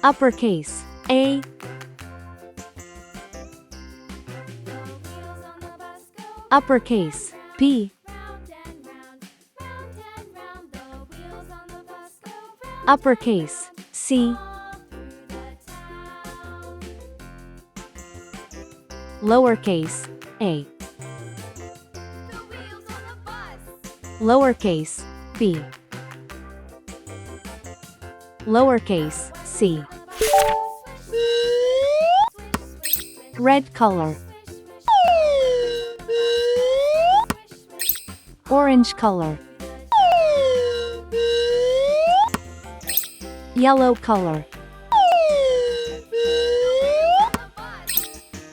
uppercase A, uppercase B, uppercase C, lowercase a, lowercase b, lowercase c. Red color, orange color, yellow color,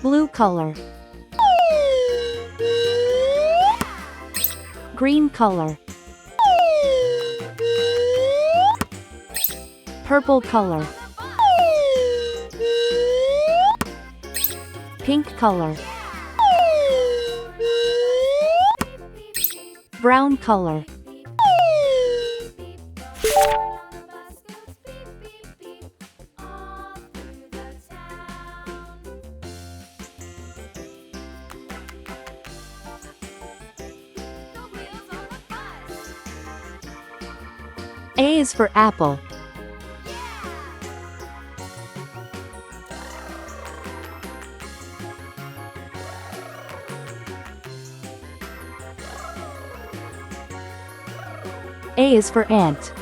blue color, green color, purple color, pink color, brown color. A is for apple. A is for ant.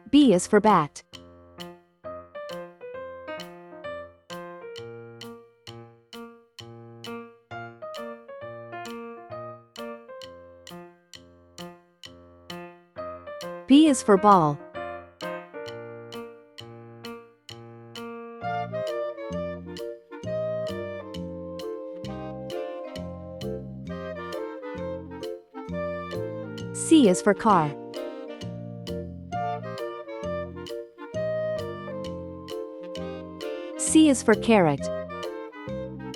B is for bat. B is for ball. C is for car. C is for carrot.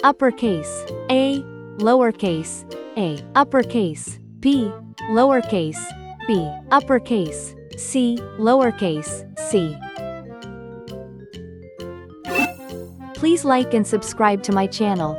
Uppercase A, lowercase a, uppercase B, lowercase b, uppercase C, lowercase c. Please like and subscribe to my channel.